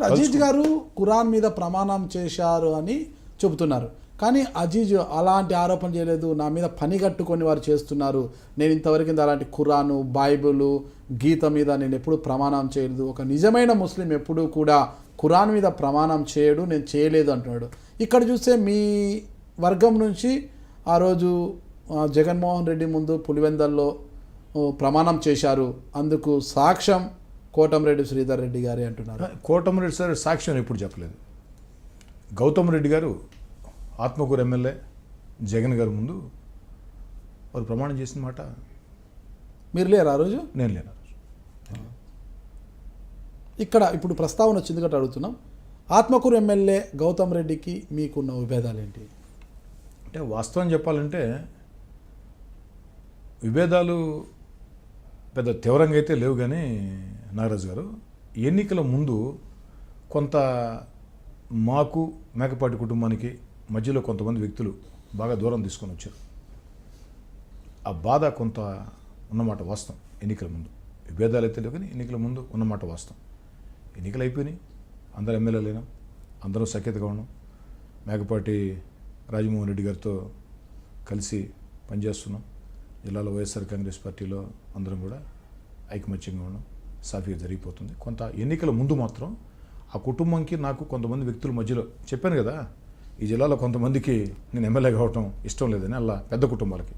అజీజ్ గారు ఖురాన్ మీద ప్రమాణం చేశారు అని చెబుతున్నారు. కానీ అజీజ్ అలాంటి ఆరోపణ చేయలేదు, నా మీద పని కట్టుకొని వారు చేస్తున్నారు, నేను ఇంతవరకు అలాంటి ఖురాను, బైబిలు, గీత మీద నేను ఎప్పుడు ప్రమాణం చేయలేదు, ఒక నిజమైన ముస్లిం ఎప్పుడూ కూడా ఖురాన్ మీద ప్రమాణం చేయడు, నేను చేయలేదు అంటున్నాడు. ఇక్కడ చూస్తే మీ వర్గం నుంచి ఆ రోజు జగన్మోహన్ రెడ్డి ముందు పులివెందల్లో ప్రమాణం చేశారు, అందుకు సాక్ష్యం కోటంరెడ్డి శ్రీధర్ రెడ్డి గారే అంటున్నారు. కోటంరెడ్డి సార్ సాక్ష్యం ఎప్పుడు చెప్పలేదు. గౌతమ్ రెడ్డి గారు ఆత్మకూరు ఎమ్మెల్యే జగన్ గారి ముందు వారు ప్రమాణం చేసిన మాట. మీరు లేరు ఆ రోజు? నేను లేను ఆ రోజు. ఇక్కడ ఇప్పుడు ప్రస్తావన వచ్చింది కాబట్టి అడుగుతున్నాం, ఆత్మకూరు ఎమ్మెల్యే గౌతమ్ రెడ్డికి మీకున్న విభేదాలు ఏంటి? అంటే వాస్తవం చెప్పాలంటే విభేదాలు పెద్ద తీవ్రంగా అయితే లేవు. కానీ నాగరాజు గారు, ఎన్నికల ముందు కొంత మాకు మేకపాటి కుటుంబానికి మధ్యలో కొంతమంది వ్యక్తులు బాగా దూరం తీసుకొని వచ్చారు. ఆ బాధ కొంత ఉన్నమాట వాస్తవం. ఎన్నికల ముందు విభేదాలు అయితే లేవు, కానీ ఎన్నికల ముందు ఉన్నమాట వాస్తవం. ఎన్నికలు అయిపోయినాయి, అందరు ఎమ్మెల్యేలైనా, అందరూ సఖ్యతగా ఉన్నాం. మేకపాటి రాజమోహన్ రెడ్డి గారితో కలిసి పనిచేస్తున్నాం. జిల్లాలో వైఎస్ఆర్ కాంగ్రెస్ పార్టీలో అందరం కూడా ఐకమత్యంగా ఉన్నాం. సాఫీగా జరిగిపోతుంది. కొంత ఎన్నికల ముందు మాత్రం ఆ కుటుంబంకి నాకు కొంతమంది వ్యక్తుల మధ్యలో చెప్పాను కదా, ఈ జిల్లాలో కొంతమందికి నేను ఎమ్మెల్యే కావటం ఇష్టం లేదని, అలా పెద్ద కుటుంబాలకి,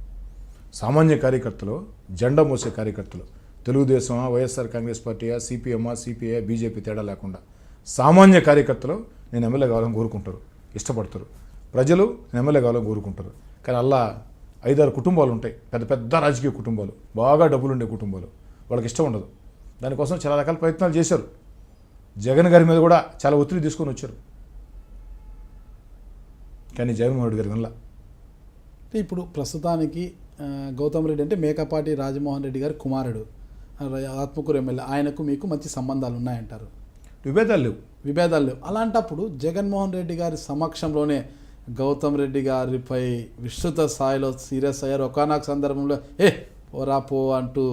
సామాన్య కార్యకర్తలు, జెండా మోసే కార్యకర్తలు, తెలుగుదేశమా, వైఎస్ఆర్ కాంగ్రెస్ పార్టీయా, సిపిఎంఆ, సిపిఐ, బీజేపీ తేడా లేకుండా సామాన్య కార్యకర్తలు నేను ఎమ్మెల్యే కావాలని కోరుకుంటారు, ఇష్టపడతారు. ప్రజలు నేను ఎమ్మెల్యే కావాలని కోరుకుంటారు. కానీ అలా 5-6 కుటుంబాలు ఉంటాయి, పెద్ద పెద్ద రాజకీయ కుటుంబాలు, బాగా డబ్బులు ఉండే కుటుంబాలు, వాళ్ళకి ఇష్టం ఉండదు. దానికోసం చాలా రకాల ప్రయత్నాలు చేశారు. జగన్ గారి మీద కూడా చాలా ఒత్తిడి తీసుకొని వచ్చారు. కానీ జగన్మోహన్ రెడ్డి గారి వల్ల ఇప్పుడు ప్రస్తుతానికి గౌతమ్ రెడ్డి అంటే మేకపాటి రాజమోహన్ రెడ్డి గారి కుమారుడు, ఆత్మకూరు ఎమ్మెల్యే, ఆయనకు మీకు మంచి సంబంధాలు ఉన్నాయంటారు. విభేదాలు లేవు. అలాంటప్పుడు జగన్మోహన్ రెడ్డి గారి సమక్షంలోనే గౌతమ్ రెడ్డి గారిపై విస్తృత స్థాయిలో సీరియస్ అయ్యారు. ఒకనొక సందర్భంలో పోరా పో అంటూ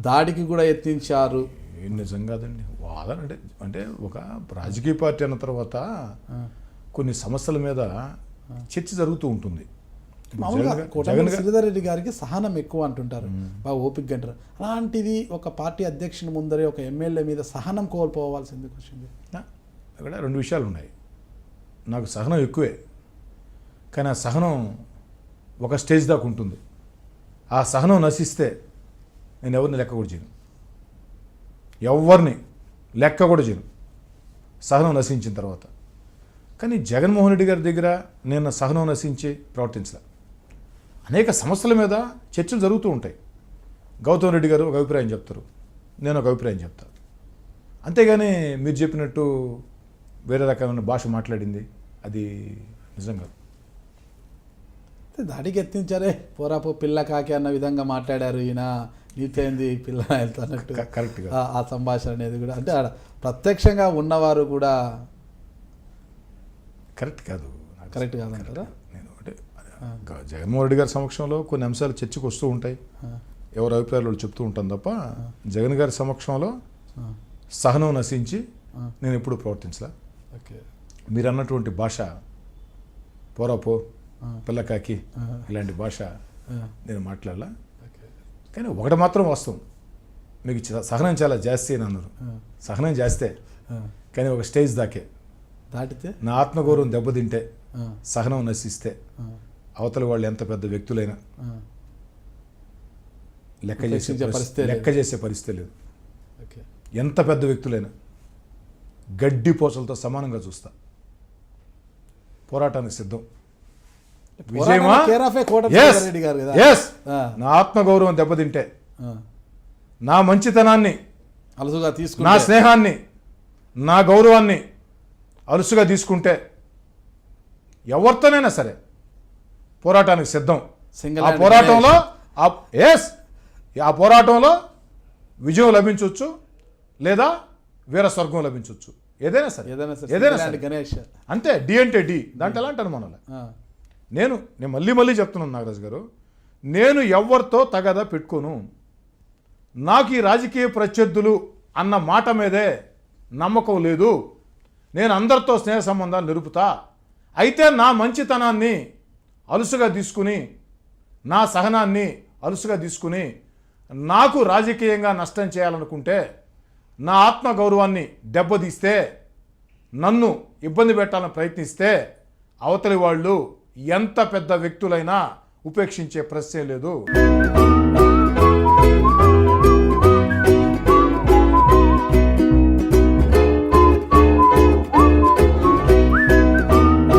దాడికి కూడా యత్నించారు. నిజం కాదండి, వాదన అంటే ఒక రాజకీయ పార్టీ అన్న తర్వాత కొన్ని సమస్యల మీద చర్చ జరుగుతూ ఉంటుంది. శ్రీధర్ రెడ్డి గారికి సహనం ఎక్కువ అంటుంటారు, బాగా ఓపిక అంటారు. అలాంటిది ఒక పార్టీ అధ్యక్షుని ముందరే ఒక ఎమ్మెల్యే మీద సహనం కోల్పోవాల్సి ఎందుకు వచ్చింది? అక్కడ 2 విషయాలు ఉన్నాయి. నాకు సహనం ఎక్కువే, కానీ ఆ సహనం ఒక స్టేజ్ దాకా ఉంటుంది. ఆ సహనం నశిస్తే నేను ఎవరిని లెక్క కూడా చేయను, ఎవరిని లెక్క కూడా చేయను సహనం నశించిన తర్వాత. కానీ జగన్మోహన్ రెడ్డి గారి దగ్గర నేను సహనం నశించి ప్రవర్తించలే. అనేక సమస్యల మీద చర్చలు జరుగుతూ ఉంటాయి. గౌతమ్ రెడ్డి గారు ఒక అభిప్రాయం చెప్తారు, నేను ఒక అభిప్రాయం చెప్తాను. అంతేగాని మీరు చెప్పినట్టు వేరే రకమైన భాష మాట్లాడింది అది నిజం కాదు. దాడికి ఎత్తించారే, పోరాపో పిల్ల కాకి అన్న విధంగా మాట్లాడారు ఈయన, నీతేంది పిల్ల వెళ్తానట్టు. కరెక్ట్గా ఆ సంభాషణ అనేది కూడా అంటే ప్రత్యక్షంగా ఉన్నవారు కూడా కరెక్ట్ కాదంటారా? నేను అంటే జగన్మోహన్ రెడ్డి గారి సమక్షంలో కొన్ని అంశాలు చర్చకు వస్తూ ఉంటాయి, ఎవరి అభిప్రాయాలు వాళ్ళు చెప్తూ ఉంటాను తప్ప జగన్ గారి సమక్షంలో సహనం నశించి నేను ఎప్పుడు ప్రవర్తించలే. మీరు అన్నటువంటి భాష పోరాపో, పిల్లకాకి, ఇలాంటి భాష నేను మాట్లాడలా. కానీ ఒకటి మాత్రం వాస్తవం, మీకు సహనం చాలా జాస్తి అని అన్నారు. సహనం జాస్తే, కానీ ఒక స్టేజ్ దాటితే నా ఆత్మగౌరవం దెబ్బతింటే, సహనం నశిస్తే అవతల వాళ్ళు ఎంత పెద్ద వ్యక్తులైనా లెక్క చేసే పరిస్థితి లేదు. ఎంత పెద్ద వ్యక్తులైనా గడ్డి పోచలతో సమానంగా చూస్తా. పోరాటానికి సిద్ధం. విజయమా, నా ఆత్మగౌరవం దెబ్బతింటే, నా మంచితనాన్ని అలసుగా తీసుకుని, నా స్నేహాన్ని, నా గౌరవాన్ని అలుసుగా తీసుకుంటే ఎవరితోనైనా సరే పోరాటానికి సిద్ధం. ఆ పోరాటంలో విజయం లభించవచ్చు, లేదా వీర స్వర్గం లభించవచ్చు. ఏదైనా సరే గణేష్ అంతే. డి అంటే డి, దాంట్లో ఎలాంటి అనుమానాలే. నేను మళ్ళీ చెప్తున్నాను నాగరాజు గారు, నేను ఎవరితో తగదా పెట్టుకోను. నాకు ఈ రాజకీయ ప్రత్యర్థులు అన్న మాట మీదే నమ్మకం లేదు. నేను అందరితో స్నేహ సంబంధాలు నిలుపుతా. అయితే నా మంచితనాన్ని అలుసుగా తీసుకుని, నా సహనాన్ని అలుసుగా తీసుకుని నాకు రాజకీయంగా నష్టం చేయాలనుకుంటే, నా ఆత్మగౌరవాన్ని దెబ్బతీస్తే, నన్ను ఇబ్బంది పెట్టాలని ప్రయత్నిస్తే అవతలి వాళ్ళు ఎంత పెద్ద వ్యక్తులైనా ఉపేక్షించే ప్రశ్నే లేదు.